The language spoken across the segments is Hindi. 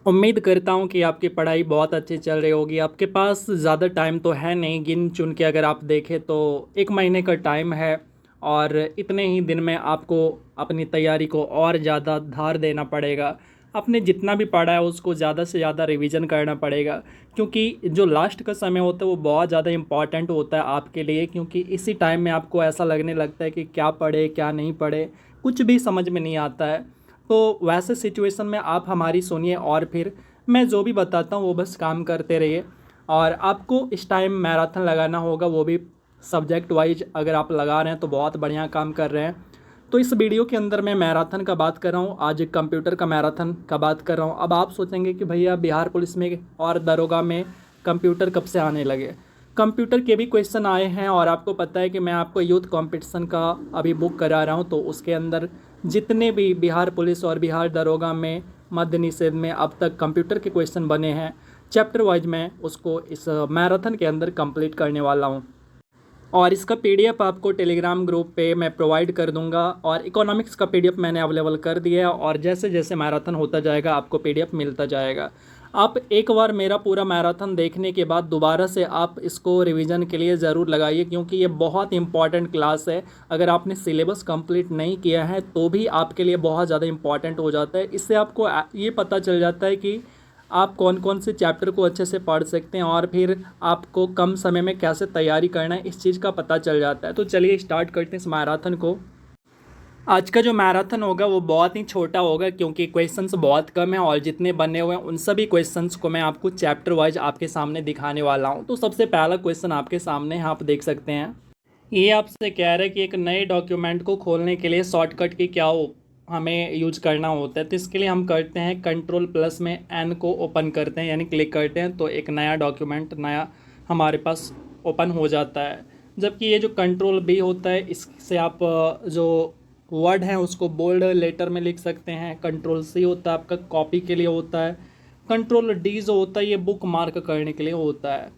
उम्मीद करता हूँ कि आपकी पढ़ाई बहुत अच्छी चल रही होगी। आपके पास ज़्यादा टाइम तो है नहीं, गिन चुन के अगर आप देखें तो 1 महीने का टाइम है और इतने ही दिन में आपको अपनी तैयारी को और ज़्यादा धार देना पड़ेगा। आपने जितना भी पढ़ा है उसको ज़्यादा से ज़्यादा रिवीजन करना पड़ेगा, क्योंकि जो लास्ट का समय होता है वो बहुत ज़्यादा इम्पॉर्टेंट होता है आपके लिए, क्योंकि इसी टाइम में आपको ऐसा लगने लगता है कि क्या पढ़े क्या नहीं पढ़े, कुछ भी समझ में नहीं आता है। तो वैसे सिचुएशन में आप हमारी सुनिए और फिर मैं जो भी बताता हूँ वो बस काम करते रहिए। और आपको इस टाइम मैराथन लगाना होगा, वो भी सब्जेक्ट वाइज अगर आप लगा रहे हैं तो बहुत बढ़िया काम कर रहे हैं। तो इस वीडियो के अंदर मैं मैराथन का बात कर रहा हूँ, आज कंप्यूटर का मैराथन का बात कर रहा हूँ। अब आप सोचेंगे कि भैया बिहार पुलिस में और दरोगा में कंप्यूटर कब से आने लगे। कंप्यूटर के भी क्वेश्चन आए हैं और आपको पता है कि मैं आपको यूथ कंपटीशन का अभी बुक करा रहा हूँ, तो उसके अंदर जितने भी बिहार पुलिस और बिहार दरोगा में मद्य निषेध में अब तक कंप्यूटर के क्वेश्चन बने हैं, चैप्टर वाइज मैं उसको इस मैराथन के अंदर कंप्लीट करने वाला हूँ। और इसका पीडीएफ आपको टेलीग्राम ग्रुप पे मैं प्रोवाइड कर दूंगा, और इकोनॉमिक्स का पीडीएफ मैंने अवेलेबल कर दिया है, और जैसे जैसे मैराथन होता जाएगा आपको पीडीएफ मिलता जाएगा। आप एक बार मेरा पूरा मैराथन देखने के बाद दोबारा से आप इसको रिवीजन के लिए ज़रूर लगाइए, क्योंकि ये बहुत इंपॉर्टेंट क्लास है। अगर आपने सिलेबस कंप्लीट नहीं किया है तो भी आपके लिए बहुत ज़्यादा इंपॉर्टेंट हो जाता है। इससे आपको ये पता चल जाता है कि आप कौन कौन से चैप्टर को अच्छे से पढ़ सकते हैं और फिर आपको कम समय में कैसे तैयारी करना है, इस चीज़ का पता चल जाता है। तो चलिए स्टार्ट करते हैं इस मैराथन को। आज का जो मैराथन होगा वो बहुत ही छोटा होगा, क्योंकि क्वेश्चंस बहुत कम हैं और जितने बने हुए हैं उन सभी क्वेश्चंस को मैं आपको चैप्टर वाइज आपके सामने दिखाने वाला हूं। तो सबसे पहला क्वेश्चन आपके सामने है, आप देख सकते हैं। ये आपसे कह रहा है कि एक नए डॉक्यूमेंट को खोलने के लिए शॉर्टकट की क्या हमें यूज करना होता है। तो इसके लिए हम करते हैं कंट्रोल प्लस में एन को ओपन करते हैं, यानी क्लिक करते हैं, तो एक नया डॉक्यूमेंट नया हमारे पास ओपन हो जाता है। जबकि ये जो कंट्रोल बी होता है इससे आप जो वर्ड हैं उसको बोल्ड लेटर में लिख सकते हैं। कंट्रोल सी होता है आपका कॉपी के लिए होता है। कंट्रोल डी जो होता है ये बुक मार्क करने के लिए होता है।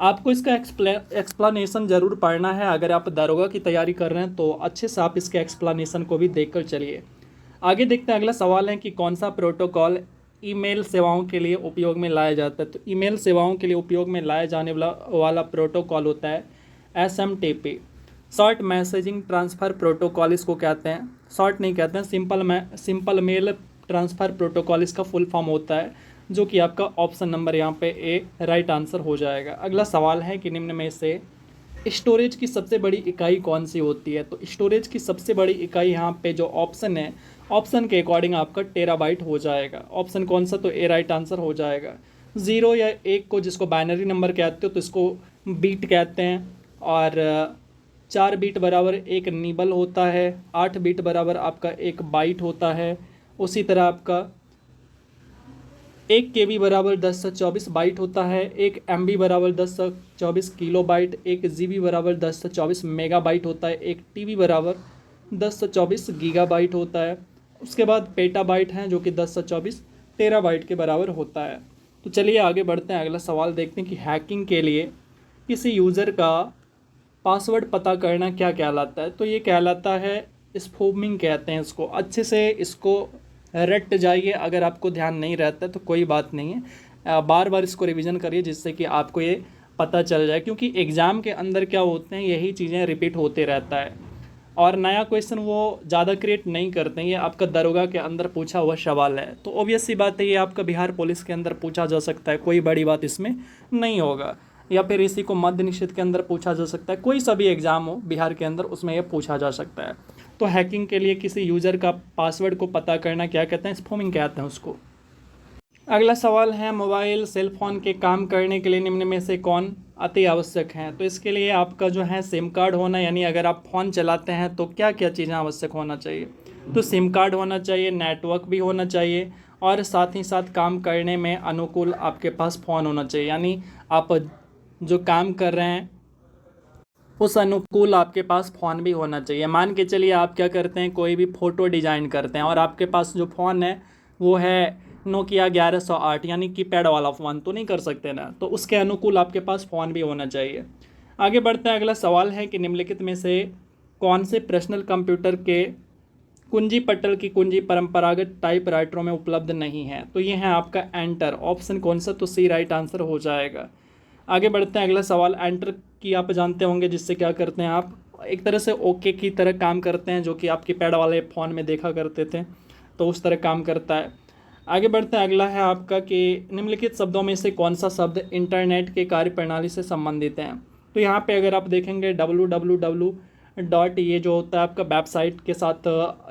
आपको इसका एक्सप्लेनेशन ज़रूर पढ़ना है। अगर आप दरोगा की तैयारी कर रहे हैं तो अच्छे से आप इसके एक्सप्लेनेशन को भी देखकर चलिए। आगे देखते हैं, अगला सवाल है कि कौन सा प्रोटोकॉल ईमेल सेवाओं के लिए उपयोग में लाया जाता है। तो ईमेल सेवाओं के लिए उपयोग में लाया जाने वाला प्रोटोकॉल होता है SMTP, short messaging transfer protocol इसको कहते हैं। शॉर्ट नहीं कहते हैं, सिंपल मेल ट्रांसफ़र प्रोटोकॉल इसका फुल फॉर्म होता है, जो कि आपका ऑप्शन नंबर यहाँ पे ए राइट आंसर हो जाएगा। अगला सवाल है कि निम्न में से स्टोरेज की सबसे बड़ी इकाई कौन सी होती है। तो स्टोरेज की सबसे बड़ी इकाई यहाँ पे जो ऑप्शन है, ऑप्शन के अकॉर्डिंग आपका टेराबाइट हो जाएगा। ऑप्शन कौन सा, तो ए राइट आंसर हो जाएगा। 0 या 1 को जिसको बाइनरी नंबर कहते हो तो इसको बीट कहते हैं, और 4 बीट बराबर एक निबल होता है, 8 बीट बराबर आपका एक बाइट होता है। उसी तरह आपका 1 KB बराबर 1024 बाइट होता है, 1 MB बराबर 1024 किलो बाइट, 1 GB बराबर 1024 मेगा बाइट होता है, 1 TB बराबर 1024 गीगा बाइट होता है। उसके बाद पेटा बाइट हैं जो कि 1024 टेरा बाइट के बराबर होता है। तो चलिए आगे बढ़ते हैं, अगला सवाल देखते हैं कि हैकिंग के लिए किसी यूज़र का पासवर्ड पता करना क्या कहलाता है। तो ये कहलाता है स्पूफिंग कहते हैं इसको। अच्छे से इसको रट जाइए, अगर आपको ध्यान नहीं रहता है तो कोई बात नहीं है, बार बार इसको रिवीजन करिए जिससे कि आपको ये पता चल जाए, क्योंकि एग्ज़ाम के अंदर क्या होते हैं यही चीज़ें रिपीट होते रहता है और नया क्वेश्चन वो ज़्यादा क्रिएट नहीं करते हैं। ये आपका दरोगा के अंदर पूछा हुआ सवाल है, तो ऑब्वियस सी बात है ये आपका बिहार पुलिस के अंदर पूछा जा सकता है, कोई बड़ी बात इसमें नहीं होगा। या फिर इसी को मद्य निषेध के अंदर पूछा जा सकता है, कोई सा भी एग्ज़ाम हो बिहार के अंदर उसमें यह पूछा जा सकता है। तो हैकिंग के लिए किसी यूज़र का पासवर्ड को पता करना क्या कहते हैं, स्पूफिंग कहते हैं उसको। अगला सवाल है, मोबाइल सेल फोन के काम करने के लिए निम्न में से कौन अति आवश्यक हैं। तो इसके लिए आपका जो है सिम कार्ड होना, यानी अगर आप फ़ोन चलाते हैं तो क्या क्या चीज़ें आवश्यक होना चाहिए। तो सिम कार्ड होना चाहिए, नेटवर्क भी होना चाहिए, और साथ ही साथ काम करने में अनुकूल आपके पास फ़ोन होना चाहिए, यानी आप जो काम कर रहे हैं उस अनुकूल आपके पास फ़ोन भी होना चाहिए। मान के चलिए आप क्या करते हैं, कोई भी फ़ोटो डिज़ाइन करते हैं और आपके पास जो फ़ोन है वो है नोकिया 1108, यानी कीपैड वाला फ़ोन तो नहीं कर सकते ना, तो उसके अनुकूल आपके पास फ़ोन भी होना चाहिए। आगे बढ़ते हैं, अगला सवाल है कि निम्नलिखित में से कौन से पर्सनल कंप्यूटर के कुंजी पटल की कुंजी परंपरागत टाइपराइटरों में उपलब्ध नहीं है। तो ये है आपका एंटर, ऑप्शन कौन सा, तो सी राइट आंसर हो जाएगा। आगे बढ़ते हैं, अगला सवाल। एंटर की आप जानते होंगे, जिससे क्या करते हैं आप एक तरह से ओके की तरह काम करते हैं, जो कि आपकी पैड वाले फ़ोन में देखा करते थे, तो उस तरह काम करता है। आगे बढ़ते हैं, अगला है आपका कि निम्नलिखित शब्दों में से कौन सा शब्द इंटरनेट के कार्यप्रणाली से संबंधित है। तो यहाँ पे अगर आप देखेंगे www डॉट, ये जो होता है आपका वेबसाइट के साथ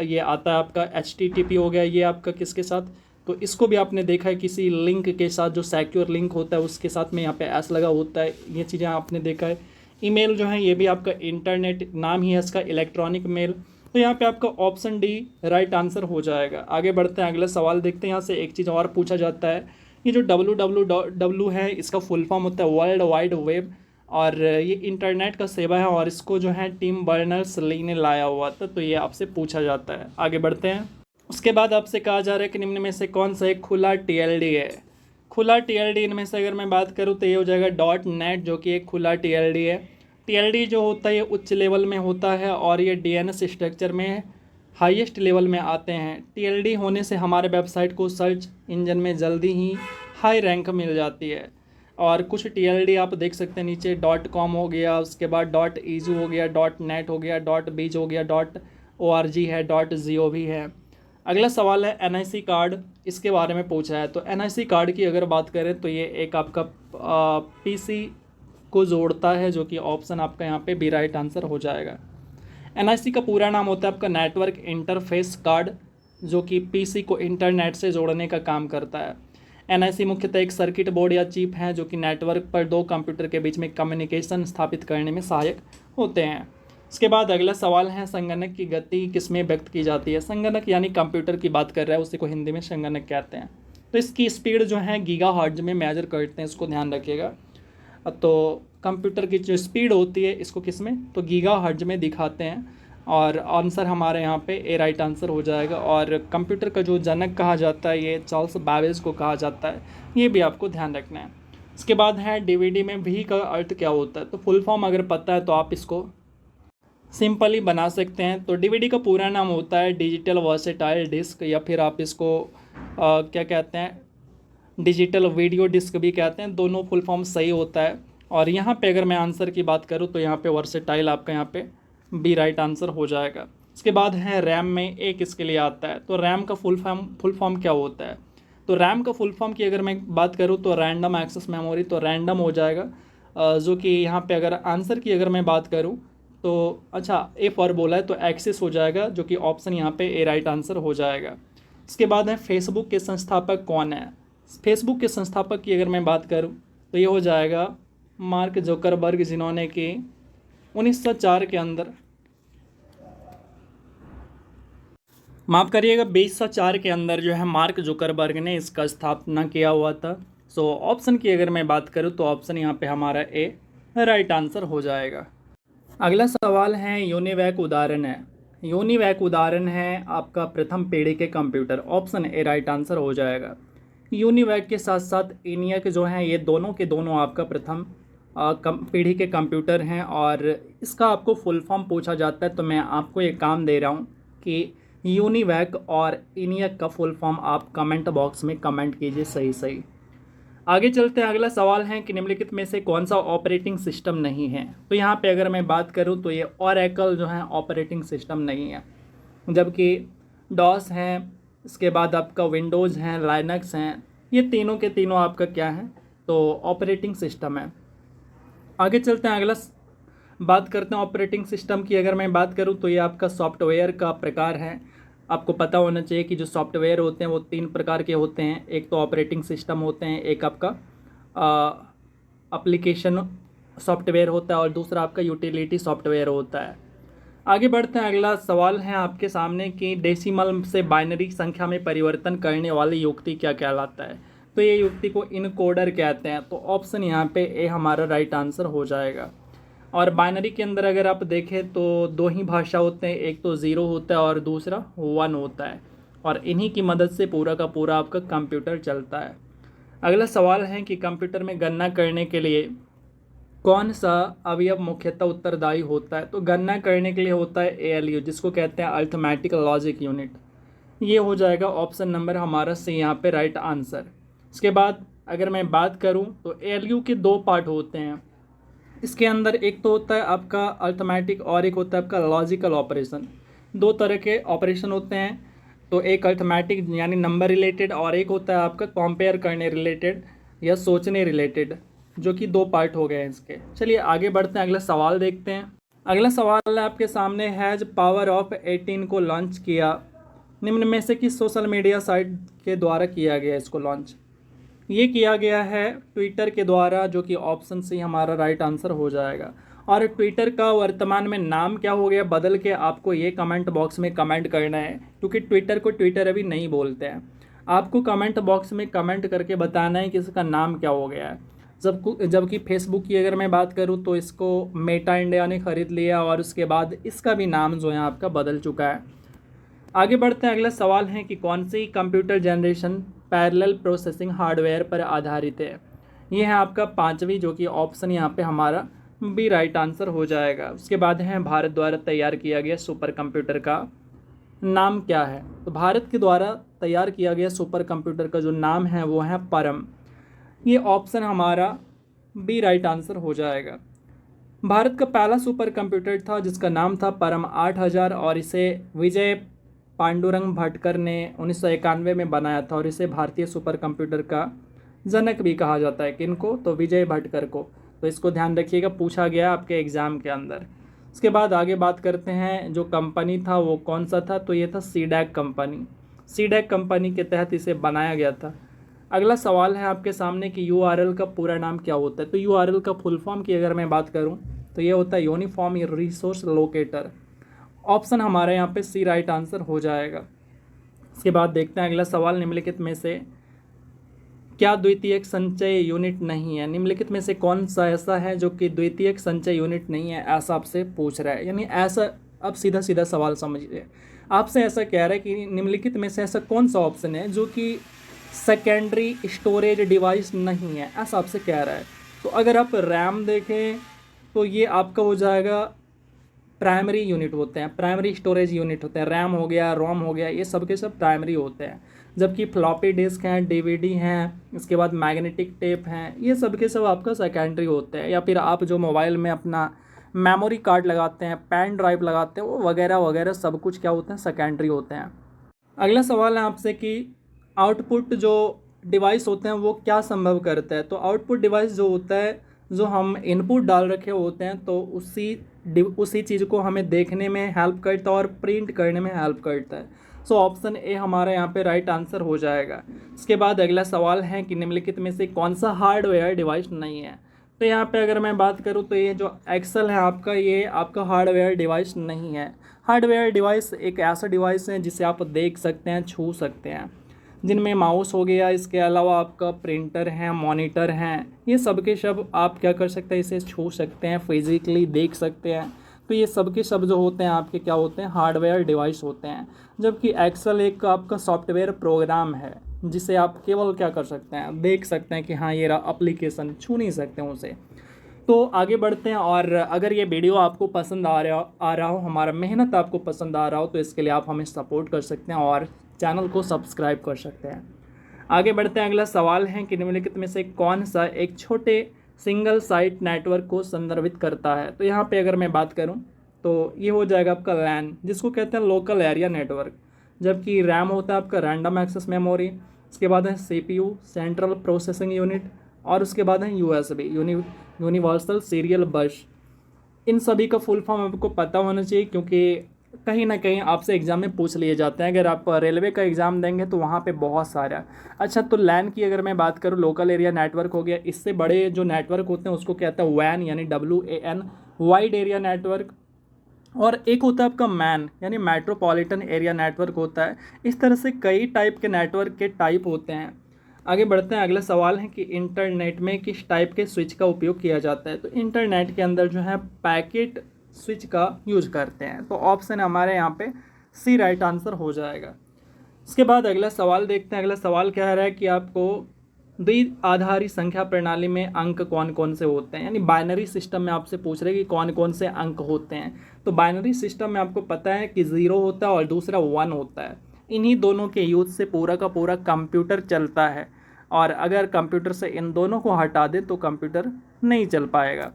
ये आता है आपका HTTP हो गया, ये आपका किसके साथ, तो इसको भी आपने देखा है किसी लिंक के साथ, जो सिक्योर लिंक होता है उसके साथ में यहाँ पे एस लगा होता है, ये चीज़ें आपने देखा है। ईमेल जो है ये भी आपका इंटरनेट, नाम ही है इसका इलेक्ट्रॉनिक मेल। तो यहाँ पे आपका ऑप्शन डी राइट आंसर हो जाएगा। आगे बढ़ते हैं, अगला सवाल देखते हैं। यहाँ से एक चीज़ और पूछा जाता है, ये जो www है इसका फुल फॉर्म होता है वर्ल्ड वाइड वेब, और ये इंटरनेट का सेवा है, और इसको जो है टिम बर्नर्स-ली ने लाया हुआ था। तो ये आपसे पूछा जाता है। आगे बढ़ते हैं, उसके बाद आपसे कहा जा रहा है कि निम्न में से कौन सा एक खुला TLD है। खुला TLD इनमें से अगर मैं बात करूँ तो ये हो जाएगा .NET, जो कि एक खुला TLD है। TLD जो होता है ये उच्च लेवल में होता है, और ये DNS स्ट्रक्चर में हाईएस्ट लेवल में आते हैं। TLD होने से हमारे वेबसाइट को सर्च इंजन में जल्दी ही हाई रैंक मिल जाती है। और कुछ TLD आप देख सकते हैं नीचे, .com हो गया, उसके बाद .edu हो गया, .net हो गया, .biz हो गया, .org है, .gov है। अगला सवाल है NIC कार्ड, इसके बारे में पूछा है। तो NIC कार्ड की अगर बात करें तो ये एक आपका PC को जोड़ता है, जो कि ऑप्शन आपका यहाँ पे बी राइट आंसर हो जाएगा। NIC का पूरा नाम होता है आपका नेटवर्क इंटरफेस कार्ड, जो कि PC को इंटरनेट से जोड़ने का काम करता है। NIC मुख्यतः एक सर्किट बोर्ड या चिप है, जो कि नेटवर्क पर दो कंप्यूटर के बीच में कम्युनिकेशन स्थापित करने में सहायक होते हैं। इसके बाद अगला सवाल है, संगणक की गति किसमें व्यक्त की जाती है। संगणक यानी कंप्यूटर की बात कर रहा है, उसी को हिंदी में संगणक कहते हैं। तो इसकी स्पीड जो है गीगाहर्ट्ज में मेजर करते हैं, इसको ध्यान रखिएगा। तो कंप्यूटर की जो स्पीड होती है इसको किस में, तो गीगाहर्ट्ज में दिखाते हैं, और आंसर हमारे यहाँ पे ए राइट आंसर हो जाएगा। और कंप्यूटर का जो जनक कहा जाता है ये चार्ल्स बैबेज को कहा जाता है, ये भी आपको ध्यान रखना है। इसके बाद है DVD में भी का अर्थ क्या होता है। तो फुल फॉर्म अगर पता है तो आप इसको सिंपली बना सकते हैं। तो DVD का पूरा नाम होता है डिजिटल वर्सेटाइल डिस्क, या फिर आप इसको क्या कहते हैं, डिजिटल वीडियो डिस्क भी कहते हैं। दोनों फुल फॉर्म सही होता है। और यहाँ पे अगर मैं आंसर की बात करूँ तो यहाँ पे वर्सेटाइल आपका यहाँ पे बी राइट आंसर हो जाएगा। इसके बाद है रैम में ए किसके लिए आता है। तो रैम का फुल फॉर्म क्या होता है। तो रैम का फुल फॉर्म की अगर मैं बात करूँ तो रैंडम एक्सेस मेमोरी, तो रैंडम हो जाएगा, जो कि यहाँ पे अगर आंसर की अगर मैं बात करूँ तो अच्छा ए फॉर बोला है तो एक्सेस हो जाएगा, जो कि ऑप्शन यहाँ पे ए राइट आंसर हो जाएगा। इसके बाद है फेसबुक के संस्थापक कौन है। फेसबुक के संस्थापक की अगर मैं बात करूँ तो ये हो जाएगा मार्क जुकरबर्ग, जिन्होंने कि 1904 के अंदर, माफ़ करिएगा 2004 के अंदर जो है मार्क जुकरबर्ग ने इसका स्थापना किया हुआ था। सो ऑप्शन की अगर मैं बात करूँ तो ऑप्शन यहाँ पे हमारा ए राइट आंसर हो जाएगा। अगला सवाल है यूनिवैक उदाहरण है। यूनिवैक उदाहरण है आपका प्रथम पीढ़ी के computer, option A right answer हो जाएगा। यूनिवैक के साथ साथ ENIAC जो हैं ये दोनों के दोनों आपका प्रथम पीढ़ी के कंप्यूटर हैं, और इसका आपको फुल फॉर्म पूछा जाता है। तो मैं आपको ये काम दे रहा हूँ कि यूनिवैक और ENIAC का फुल फॉर्म आप कमेंट बॉक्स में कमेंट कीजिए सही सही। आगे चलते हैं, अगला सवाल है कि निम्नलिखित में से कौन सा ऑपरेटिंग सिस्टम नहीं है। तो यहाँ पे अगर मैं बात करूँ तो ये ओरेकल जो है ऑपरेटिंग सिस्टम नहीं है, जबकि डॉस है, इसके बाद आपका विंडोज़ हैं, लाइनक्स हैं, ये तीनों के तीनों आपका क्या है, तो ऑपरेटिंग सिस्टम है। आगे चलते हैं, अगला बात करते हैं ऑपरेटिंग सिस्टम की। अगर मैं बात करूं तो ये आपका सॉफ्टवेयर का प्रकार है। आपको पता होना चाहिए कि जो सॉफ्टवेयर होते हैं वो 3 प्रकार के होते हैं, एक तो ऑपरेटिंग सिस्टम होते हैं, एक आपका एप्लीकेशन सॉफ्टवेयर होता है, और दूसरा आपका यूटिलिटी सॉफ्टवेयर होता है। आगे बढ़ते हैं, अगला सवाल है आपके सामने कि डेसिमल से बाइनरी संख्या में परिवर्तन करने वाली युक्ति क्या कहलाता है। तो ये युक्ति को इनकोडर कहते हैं। तो ऑप्शन यहाँ पे ए हमारा राइट आंसर हो जाएगा। और बाइनरी के अंदर अगर आप देखें तो 2 ही भाषा होते हैं, एक तो 0 होता है और दूसरा 1 होता है, और इन्हीं की मदद से पूरा का पूरा आपका कंप्यूटर चलता है। अगला सवाल है कि कंप्यूटर में गणना करने के लिए कौन सा अवयव मुख्यतः उत्तरदायी होता है? तो गणना करने के लिए होता है एएलयू, जिसको कहते हैं अर्थमेटिक लॉजिक यूनिट। ये हो जाएगा ऑप्शन नंबर हमारा सी यहाँ पे राइट आंसर। इसके बाद अगर मैं बात करूँ तो एएलयू के दो पार्ट होते हैं। इसके अंदर एक तो होता है आपका अर्थमेटिक और एक होता है आपका लॉजिकल ऑपरेशन। दो तरह के ऑपरेशन होते हैं, तो एक अर्थमेटिक यानी नंबर रिलेटेड और एक होता है आपका कंपेयर करने रिलेटेड या सोचने रिलेटेड, जो कि दो पार्ट हो गए हैं इसके। चलिए आगे बढ़ते हैं, अगला सवाल देखते हैं। अगला सवाल आपके सामने हैज पावर ऑफ 18 को लॉन्च किया, निम्न में से किस सोशल मीडिया साइट के द्वारा किया गया इसको लॉन्च? ये किया गया है ट्विटर के द्वारा, जो कि ऑप्शन सी हमारा राइट आंसर हो जाएगा। और ट्विटर का वर्तमान में नाम क्या हो गया बदल के, आपको ये कमेंट बॉक्स में कमेंट करना है, क्योंकि ट्विटर को ट्विटर अभी नहीं बोलते हैं। आपको कमेंट बॉक्स में कमेंट करके बताना है कि इसका नाम क्या हो गया है। जबकि फेसबुक की अगर मैं बात करूँ तो इसको मेटा इंडिया ने ख़रीद लिया और उसके बाद इसका भी नाम जो है आपका बदल चुका है। आगे बढ़ते हैं, अगला सवाल है कि कौन सी computer generation parallel processing hardware पर आधारित है? ये है आपका पांचवी, जो कि ऑप्शन यहाँ पे हमारा बी राइट आंसर हो जाएगा। उसके बाद है भारत द्वारा तैयार किया गया सुपर कंप्यूटर का नाम क्या है? तो भारत के द्वारा तैयार किया गया सुपर कंप्यूटर का जो नाम है वो है परम। ये ऑप्शन हमारा बी राइट आंसर हो जाएगा। भारत का पहला सुपर कंप्यूटर था जिसका नाम था परम 8000 और इसे विजय पांडुरंग भटकर ने 1991 में बनाया था और इसे भारतीय सुपर कंप्यूटर का जनक भी कहा जाता है। किनको? तो विजय भटकर को। तो इसको ध्यान रखिएगा, पूछा गया आपके एग्ज़ाम के अंदर। इसके बाद आगे बात करते हैं, जो कंपनी था वो कौन सा था? तो ये था सीडैक कंपनी। सीडैक कंपनी के तहत इसे बनाया गया था। अगला सवाल है आपके सामने कि यूआरएल का पूरा नाम क्या होता है? तो यूआरएल का फुल फॉर्म की अगर मैं बात करूं तो ये होता है यूनिफॉर्म रिसोर्स लोकेटर। ऑप्शन हमारे यहाँ पे सी राइट आंसर हो जाएगा। इसके बाद देखते हैं अगला सवाल, निम्नलिखित में से क्या द्वितीयक संचय यूनिट नहीं है? निम्नलिखित में से कौन सा ऐसा है जो कि द्वितीयक संचय यूनिट नहीं है, ऐसा आपसे पूछ रहा है। यानी ऐसा, अब सीधा सीधा सवाल समझिए, आपसे ऐसा कह रहा है कि निम्नलिखित में से ऐसा कौन सा ऑप्शन है जो कि सेकेंडरी स्टोरेज डिवाइस नहीं है, ऐसा आपसे कह रहा है। तो अगर आप रैम देखें तो ये आपका हो जाएगा प्राइमरी यूनिट होते हैं, प्राइमरी स्टोरेज यूनिट होते हैं। रैम हो गया, रोम हो गया, ये सब के सब प्राइमरी होते हैं। जबकि फ्लॉपी डिस्क हैं, डीवीडी हैं, इसके बाद मैग्नेटिक टेप हैं, ये सब के सब आपका सेकेंडरी होते हैं। या फिर आप जो मोबाइल में अपना मेमोरी कार्ड लगाते हैं, पेन ड्राइव लगाते हैं, वो वगैरह वगैरह सब कुछ क्या होते हैं? सेकेंडरी होते हैं। अगला सवाल है आपसे कि आउटपुट जो डिवाइस होते हैं वो क्या संभव करता है? तो आउटपुट डिवाइस जो होता है, जो हम इनपुट डाल रखे होते हैं तो उसी चीज़ को हमें देखने में हेल्प करता है और प्रिंट करने में हेल्प करता है। सो ऑप्शन ए हमारा यहाँ पे राइट आंसर हो जाएगा। इसके बाद अगला सवाल है कि निम्नलिखित में से कौन सा हार्डवेयर डिवाइस नहीं है? तो यहाँ पे अगर मैं बात करूँ तो ये जो एक्सेल है आपका, ये आपका हार्डवेयर डिवाइस नहीं है। हार्डवेयर डिवाइस एक ऐसा डिवाइस है जिसे आप देख सकते हैं, छू सकते हैं, जिनमें माउस हो गया, इसके अलावा आपका प्रिंटर है, मॉनिटर हैं, ये सब के सब आप क्या कर सकते हैं? इसे छू सकते हैं, फिजिकली देख सकते हैं। तो ये सब के सब जो होते हैं आपके क्या होते हैं? हार्डवेयर डिवाइस होते हैं। जबकि एक्सेल एक आपका सॉफ्टवेयर प्रोग्राम है जिसे आप केवल क्या कर सकते हैं? देख सकते हैं कि हाँ ये रहा एप्लीकेशन, छू नहीं सकते हैं उसे। तो आगे बढ़ते हैं, और अगर ये वीडियो आपको पसंद आ रहा हो, हमारा मेहनत आपको पसंद आ रहा हो, तो इसके लिए आप हमें सपोर्ट कर सकते हैं और चैनल को सब्सक्राइब कर सकते हैं। आगे बढ़ते हैं, अगला सवाल है कि निम्नलिखित में से कौन सा एक छोटे सिंगल साइट नेटवर्क को संदर्भित करता है? तो यहाँ पे अगर मैं बात करूँ तो ये हो जाएगा आपका लैन, जिसको कहते हैं लोकल एरिया नेटवर्क। जबकि रैम होता है आपका रैंडम एक्सेस मेमोरी, इसके बाद है CPU सेंट्रल प्रोसेसिंग यूनिट, और उसके बाद है USB यूनिवर्सल सीरियल बस। इन सभी का फुल फॉर्म आपको पता होना चाहिए, क्योंकि कहीं ना कहीं आपसे एग्ज़ाम में पूछ लिए जाते हैं। अगर आप रेलवे का एग्ज़ाम देंगे तो वहाँ पे बहुत सारा। अच्छा, तो लैन की अगर मैं बात करूँ, लोकल एरिया नेटवर्क हो गया। इससे बड़े जो नेटवर्क होते हैं उसको कहता है वैन, यानी WAN, वाइड एरिया नेटवर्क। और एक होता है आपका मैन, यानी मेट्रोपॉलिटन एरिया नेटवर्क होता है। इस तरह से कई टाइप के नेटवर्क के टाइप होते हैं। आगे बढ़ते हैं, अगला सवाल है कि इंटरनेट में किस टाइप के स्विच का उपयोग किया जाता है? तो इंटरनेट के अंदर जो है पैकेट स्विच का यूज करते हैं। तो ऑप्शन हमारे यहाँ पे सी राइट आंसर हो जाएगा। इसके बाद अगला सवाल देखते हैं। अगला सवाल कह रहा है कि आपको द्विआधारी संख्या प्रणाली में अंक कौन कौन से होते हैं, यानी बाइनरी सिस्टम में आपसे पूछ रहे कि कौन कौन से अंक होते हैं। तो बाइनरी सिस्टम में आपको पता है कि 0 होता है और दूसरा 1 होता है। इन्हीं दोनों के यूज़ से पूरा का पूरा कंप्यूटर चलता है, और अगर कंप्यूटर से इन दोनों को हटा दें तो कंप्यूटर नहीं चल पाएगा।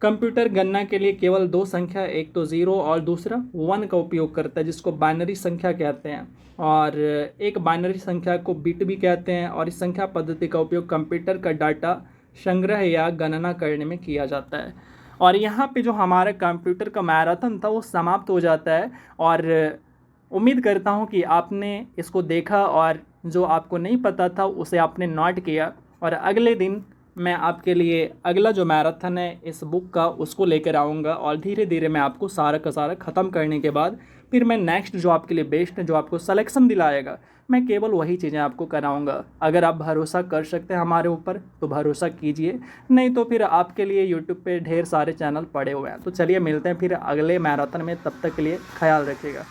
कंप्यूटर गणना के लिए केवल 2 संख्या, एक तो 0 और दूसरा 1 का उपयोग करता है, जिसको बाइनरी संख्या कहते हैं। और एक बाइनरी संख्या को बिट भी कहते हैं, और इस संख्या पद्धति का उपयोग कंप्यूटर का डाटा संग्रह या गणना करने में किया जाता है। और यहाँ पे जो हमारा कंप्यूटर का मैराथन था वो समाप्त हो जाता है, और उम्मीद करता हूँ कि आपने इसको देखा और जो आपको नहीं पता था उसे आपने नोट किया। और अगले दिन मैं आपके लिए अगला जो मैराथन है इस बुक का उसको लेकर आऊँगा, और धीरे धीरे मैं आपको सारा का सारा ख़त्म करने के बाद फिर मैं नेक्स्ट जो आपके लिए बेस्ट है, जो आपको सिलेक्शन दिलाएगा, मैं केवल वही चीज़ें आपको कराऊंगा। अगर आप भरोसा कर सकते हैं हमारे ऊपर तो भरोसा कीजिए, नहीं तो फिर आपके लिए यूट्यूब पे ढेर सारे चैनल पड़े हुए हैं। तो चलिए मिलते हैं फिर अगले मैराथन में, तब तक के लिए ख्याल रखिएगा।